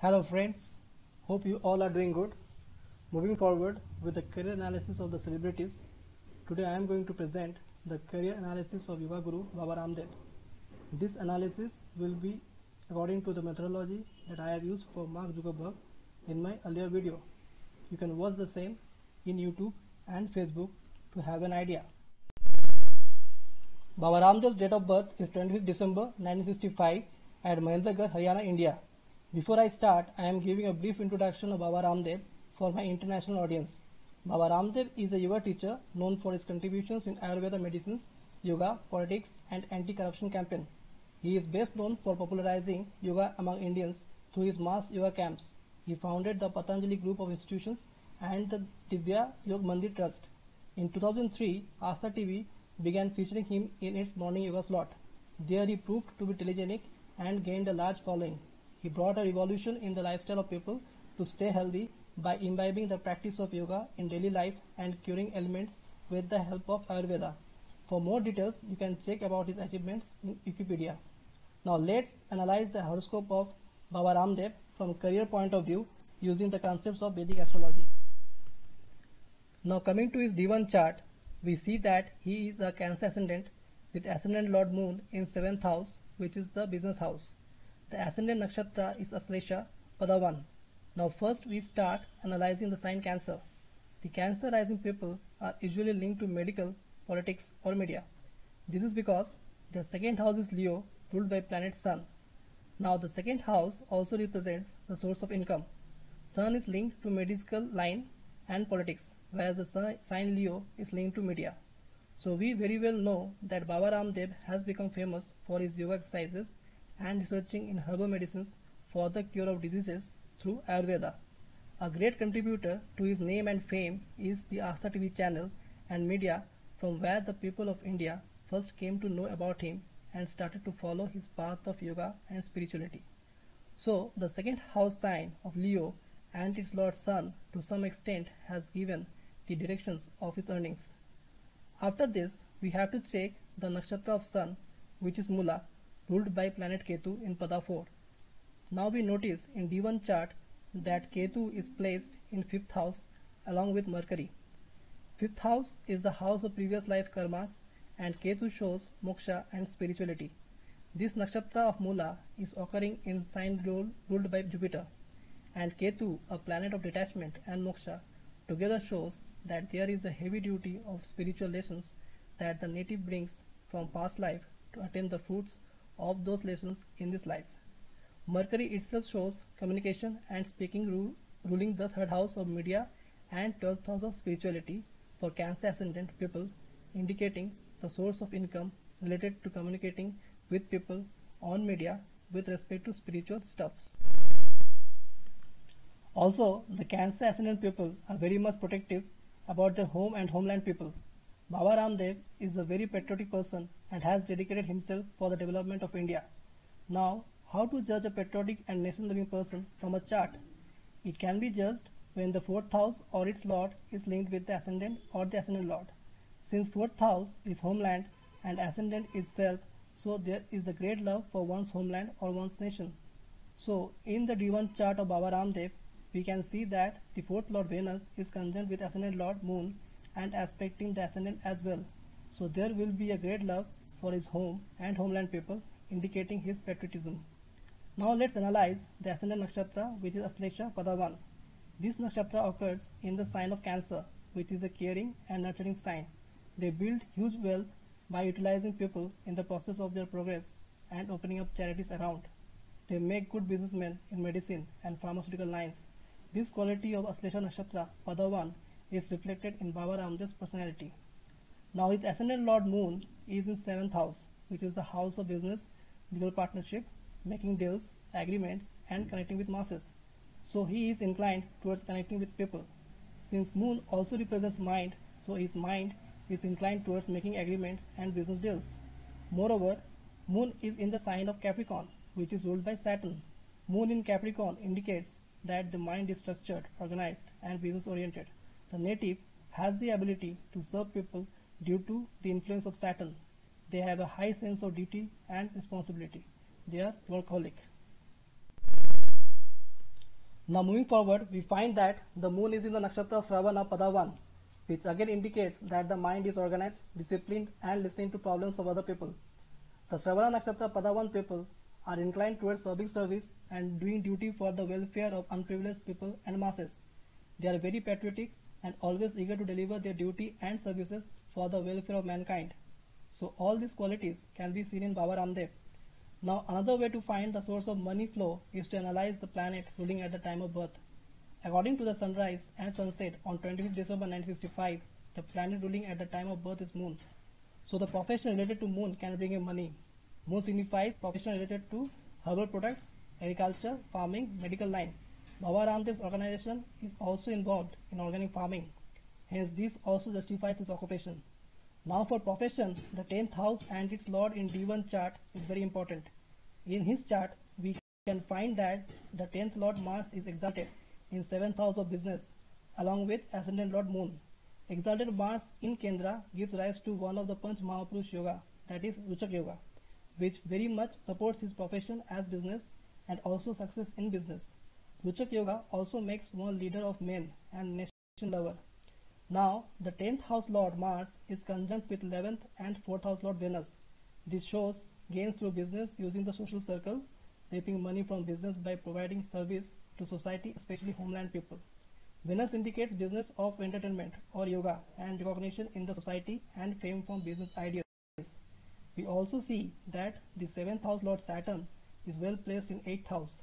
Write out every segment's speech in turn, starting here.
Hello friends, hope you all are doing good. Moving forward with the career analysis of the celebrities, today I am going to present the career analysis of Yoga Guru Baba Ramdev. This analysis will be according to the methodology that I have used for Mark Zuckerberg in my earlier video. You can watch the same in YouTube and Facebook to have an idea. Baba Ramdev's date of birth is 25th December 1965 at Mahendragarh, Haryana, India. Before I start, I am giving a brief introduction of Baba Ramdev for my international audience. Baba Ramdev is a yoga teacher known for his contributions in Ayurveda medicines, yoga, politics and anti-corruption campaign. He is best known for popularizing yoga among Indians through his mass yoga camps. He founded the Patanjali group of institutions and the Divya Yog Mandir Trust. In 2003, Asta TV began featuring him in its morning yoga slot. There he proved to be telegenic and gained a large following. He brought a revolution in the lifestyle of people to stay healthy by imbibing the practice of yoga in daily life and curing ailments with the help of Ayurveda. For more details, you can check about his achievements in Wikipedia. Now let's analyze the horoscope of Baba Ramdev from career point of view using the concepts of Vedic Astrology. Now coming to his D1 chart, we see that he is a Cancer ascendant with ascendant Lord Moon in 7th house, which is the business house. The ascendant nakshatra is Aslesha, Pada 1. Now first we start analyzing the sign Cancer. The Cancer rising people are usually linked to medical, politics or media. This is because their second house is Leo, ruled by planet Sun. Now the second house also represents the source of income. Sun is linked to medical line and politics, whereas the sign Leo is linked to media. So we very well know that Baba Ramdev has become famous for his yoga exercises and researching in herbal medicines for the cure of diseases through Ayurveda. A great contributor to his name and fame is the Asta TV channel and media, from where the people of India first came to know about him and started to follow his path of yoga and spirituality. So the second house sign of Leo and its Lord Sun to some extent has given the directions of his earnings. After this, we have to check the nakshatra of Sun, which is Mula, ruled by planet Ketu in Pada 4. Now we notice in D1 chart that Ketu is placed in 5th house along with Mercury. 5th house is the house of previous life karmas and Ketu shows moksha and spirituality. This nakshatra of Mula is occurring in sign ruled by Jupiter, and Ketu, a planet of detachment and moksha, together shows that there is a heavy duty of spiritual lessons that the native brings from past life to attain the fruits of those lessons in this life. Mercury itself shows communication and speaking, ruling the 3rd house of media and 12th house of spirituality for Cancer ascendant people, indicating the source of income related to communicating with people on media with respect to spiritual stuffs. Also, the Cancer ascendant people are very much protective about their home and homeland people. Baba Ramdev is a very patriotic person and has dedicated himself for the development of India. Now, how to judge a patriotic and nation-loving person from a chart? It can be judged when the 4th house or its lord is linked with the ascendant or the ascendant lord. Since 4th house is homeland and ascendant is self, so there is a great love for one's homeland or one's nation. So, in the D1 chart of Baba Ramdev, we can see that the 4th lord Venus is conjunct with ascendant lord Moon and aspecting the ascendant as well. So there will be a great love for his home and homeland people, indicating his patriotism. Now let's analyze the ascendant nakshatra, which is Aslesha Pada 1. This nakshatra occurs in the sign of Cancer, which is a caring and nurturing sign. They build huge wealth by utilizing people in the process of their progress and opening up charities around. They make good businessmen in medicine and pharmaceutical lines. This quality of Aslesha nakshatra Pada 1 is reflected in Baba Ramdev's personality. Now his ascendant Lord Moon is in 7th house, which is the house of business, legal partnership, making deals, agreements and connecting with masses. So he is inclined towards connecting with people. Since Moon also represents mind, so his mind is inclined towards making agreements and business deals. Moreover, Moon is in the sign of Capricorn, which is ruled by Saturn. Moon in Capricorn indicates that the mind is structured, organized and business oriented. The native has the ability to serve people due to the influence of Saturn. They have a high sense of duty and responsibility. They are workaholic. Now moving forward, we find that the moon is in the nakshatra Shravana Padavan, which again indicates that the mind is organized, disciplined and listening to problems of other people. The Shravana Nakshatra Padavan people are inclined towards public service and doing duty for the welfare of unprivileged people and masses. They are very patriotic and always eager to deliver their duty and services for the welfare of mankind. So all these qualities can be seen in Baba Ramdev. Now another way to find the source of money flow is to analyze the planet ruling at the time of birth. According to the sunrise and sunset on 25th December 1965, the planet ruling at the time of birth is Moon. So the profession related to Moon can bring in money. Moon signifies profession related to herbal products, agriculture, farming, medical line. Baba Ramdev's organization is also involved in organic farming. Hence this also justifies his occupation. Now for profession, the 10th house and its lord in D1 chart is very important. In his chart, we can find that the 10th lord Mars is exalted in 7th house of business along with ascendant lord Moon. Exalted Mars in Kendra gives rise to one of the Panch Mahapurush Yoga, that is Ruchak Yoga, which very much supports his profession as business and also success in business. Ruchak Yoga also makes one leader of men and nation lover. Now, the 10th house lord Mars is conjunct with 11th and 4th house lord Venus. This shows gains through business using the social circle, reaping money from business by providing service to society, especially homeland people. Venus indicates business of entertainment or yoga and recognition in the society and fame from business ideas. We also see that the 7th house lord Saturn is well placed in 8th house.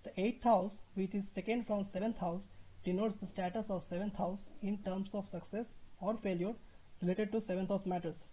The 8th house, which is second from 7th house, denotes the status of 7th house in terms of success or failure related to 7th house matters.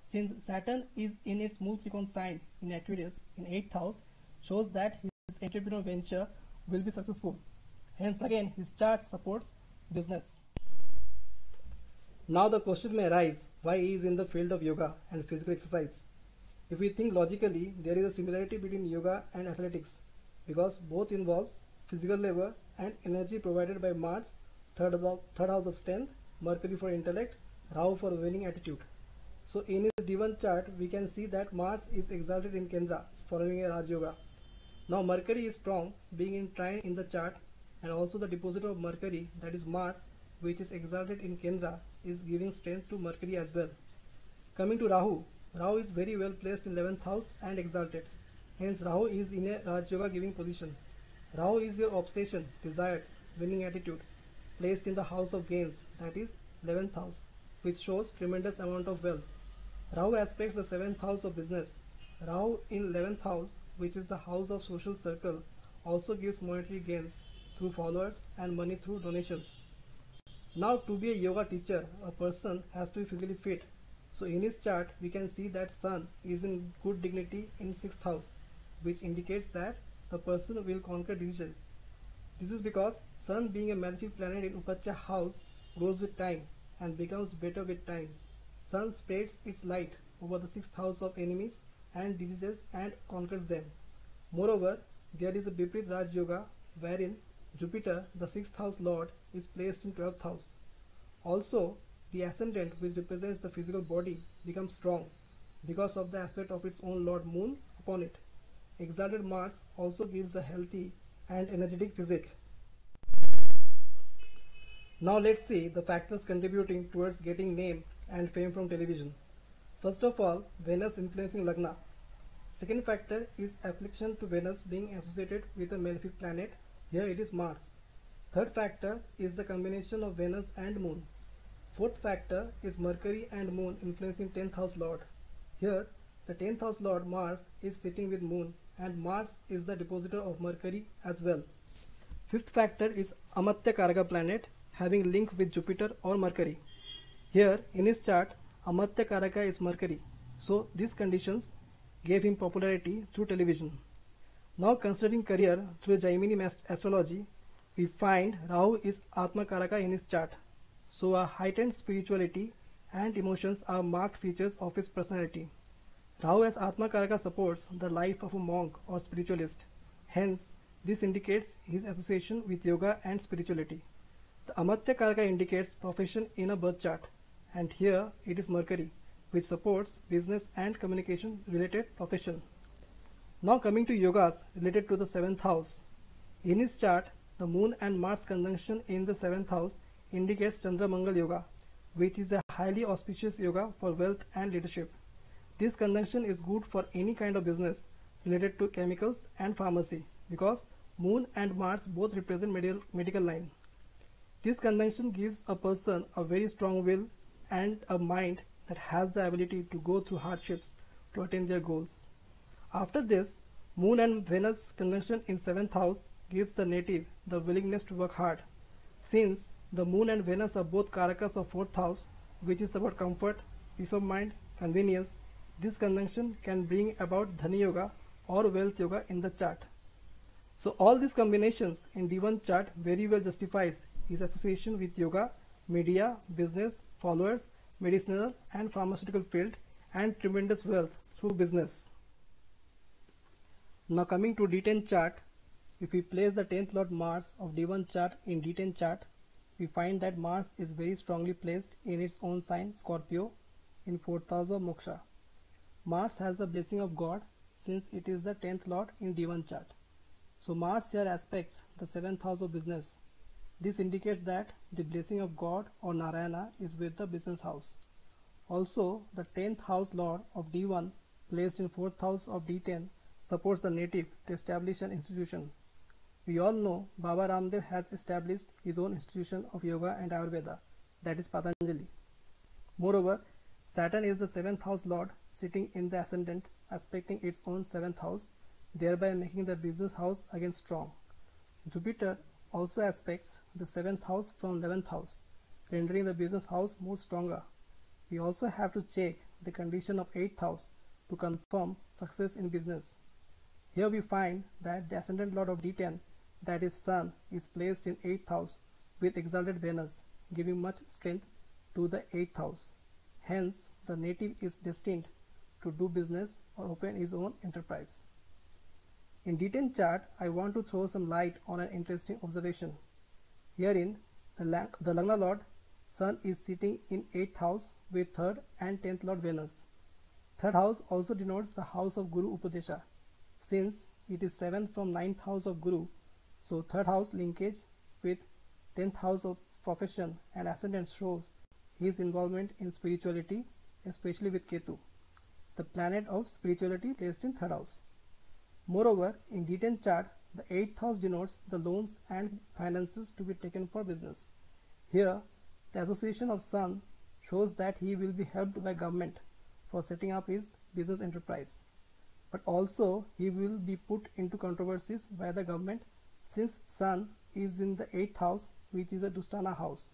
Since Saturn is in its Mool Trikon sign in Aquarius in 8th house, shows that his entrepreneurial venture will be successful. Hence again his chart supports business. Now the question may arise, why he is in the field of yoga and physical exercise? If we think logically, there is a similarity between yoga and athletics because both involves physical labor and energy provided by Mars, third house of strength, Mercury for intellect, Rahu for winning attitude. So in his D1 chart, we can see that Mars is exalted in Kendra following a Raj Yoga. Now Mercury is strong, being in trine in the chart, and also the depositor of Mercury, that is Mars, which is exalted in Kendra, is giving strength to Mercury as well. Coming to Rahu, Rahu is very well placed in 11th house and exalted. Hence Rahu is in a Raj Yoga giving position. Rahu is your obsession, desires, winning attitude, placed in the house of gains, that is 11th house, which shows tremendous amount of wealth. Rahu aspects the 7th house of business. Rahu in 11th house, which is the house of social circle, also gives monetary gains through followers and money through donations. Now to be a yoga teacher, a person has to be physically fit. So in his chart, we can see that Sun is in good dignity in 6th house, which indicates that the person will conquer diseases. This is because Sun, being a malefic planet in Upacha house, grows with time and becomes better with time. Sun spreads its light over the 6th house of enemies and diseases and conquers them. Moreover, there is a Biprit Raj Yoga wherein Jupiter, the 6th house lord, is placed in 12th house. Also, the ascendant, which represents the physical body, becomes strong because of the aspect of its own lord Moon upon it. Exalted Mars also gives a healthy and energetic physique. Now let's see the factors contributing towards getting name and fame from television. First of all, Venus influencing Lagna. Second factor is affliction to Venus being associated with a malefic planet. Here it is Mars. Third factor is the combination of Venus and Moon. Fourth factor is Mercury and Moon influencing 10th house lord. Here the 10th house lord Mars is sitting with Moon and Mars is the depositor of Mercury as well. Fifth factor is Amatya Karaka planet having link with Jupiter or Mercury. Here in his chart, Amatya Karaka is Mercury. So these conditions gave him popularity through television. Now considering career through Jaimini astrology, we find Rahu is Atma Karaka in his chart. So a heightened spirituality and emotions are marked features of his personality. Rahu as Atma Karaka supports the life of a monk or spiritualist. Hence, this indicates his association with yoga and spirituality. The Amatya Karaka indicates profession in a birth chart, and here it is Mercury, which supports business and communication related profession. Now coming to yogas related to the 7th house. In his chart, the Moon and Mars conjunction in the 7th house indicates Chandra Mangal Yoga, which is a highly auspicious yoga for wealth and leadership. This conjunction is good for any kind of business related to chemicals and pharmacy because Moon and Mars both represent medical line. This conjunction gives a person a very strong will and a mind that has the ability to go through hardships to attain their goals. After this, Moon and Venus conjunction in 7th house gives the native the willingness to work hard. Since the Moon and Venus are both Karakas of 4th house, which is about comfort, peace of mind, convenience, this conjunction can bring about Dhani Yoga or Wealth Yoga in the chart. So all these combinations in D1 chart very well justifies his association with yoga, media, business, followers, medicinal and pharmaceutical field, and tremendous wealth through business. Now coming to D10 chart, if we place the 10th Lord Mars of D1 chart in D10 chart, we find that Mars is very strongly placed in its own sign Scorpio in 4th house of Moksha. Mars has the blessing of God since it is the 10th Lord in D1 chart. So Mars here aspects the 7th house of business. This indicates that the blessing of God or Narayana is with the business house. Also, the 10th house Lord of D1 placed in 4th house of D10 supports the native to establish an institution. We all know Baba Ramdev has established his own institution of yoga and Ayurveda, that is Patanjali. Moreover, Saturn is the 7th house Lord sitting in the ascendant aspecting its own 7th house, thereby making the business house again strong. Jupiter also aspects the 7th house from 11th house, rendering the business house more stronger. We also have to check the condition of 8th house to confirm success in business. Here we find that the ascendant Lord of D10, that is Sun, is placed in 8th house with exalted Venus, giving much strength to the 8th house. Hence, the native is destined to do business or open his own enterprise. In D10 chart, I want to throw some light on an interesting observation. Herein, the Lagna Lord Sun is sitting in 8th house with 3rd and 10th Lord Venus. 3rd house also denotes the house of Guru Upadesha. Since it is 7th from 9th house of Guru, so 3rd house linkage with 10th house of profession and ascendant shows his involvement in spirituality, especially with Ketu, the planet of spirituality placed in 3rd house. Moreover, in D10 chart, the 8th house denotes the loans and finances to be taken for business. Here, the association of Sun shows that he will be helped by government for setting up his business enterprise. But also, he will be put into controversies by the government since Sun is in the 8th house, which is a Dustana house.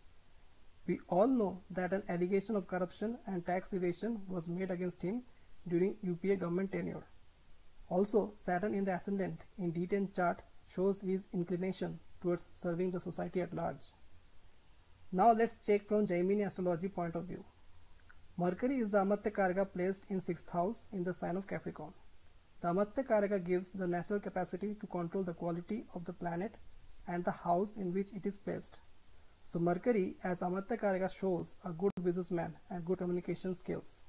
We all know that an allegation of corruption and tax evasion was made against him during UPA government tenure. Also, Saturn in the ascendant in D10 chart shows his inclination towards serving the society at large. Now let's check from Jaimini astrology point of view. Mercury is the Amatya Karaka placed in 6th house in the sign of Capricorn. The Amatya Karaka gives the natural capacity to control the quality of the planet and the house in which it is placed. So Mercury as Amatya Karaka shows a good businessman and good communication skills.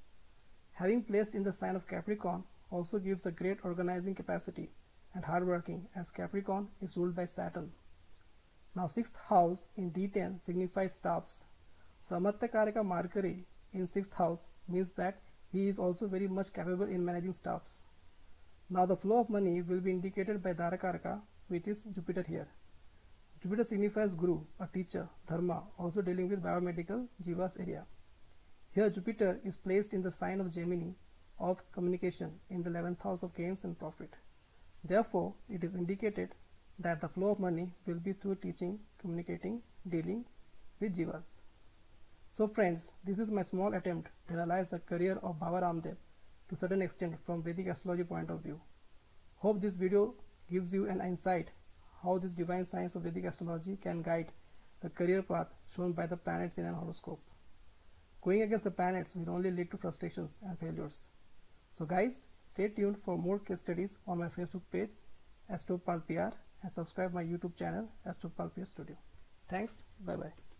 Having placed in the sign of Capricorn also gives a great organizing capacity and hardworking as Capricorn is ruled by Saturn. Now 6th house in D10 signifies staffs. So Amatya Karaka Mercury in 6th house means that he is also very much capable in managing staffs. Now the flow of money will be indicated by Dharakaraka, which is Jupiter here. Jupiter signifies Guru, a teacher, Dharma, also dealing with biomedical Jivas area. Here Jupiter is placed in the sign of Gemini of communication in the 11th house of gains and profit. Therefore, it is indicated that the flow of money will be through teaching, communicating, dealing with Jivas. So friends, this is my small attempt to analyze the career of Baba Ramdev to a certain extent from Vedic astrology point of view. Hope this video gives you an insight how this divine science of Vedic astrology can guide the career path shown by the planets in an horoscope. Going against the planets will only lead to frustrations and failures. So guys, stay tuned for more case studies on my Facebook page AstropalPR and subscribe my YouTube channel AstropalPR Studio. Thanks, bye bye.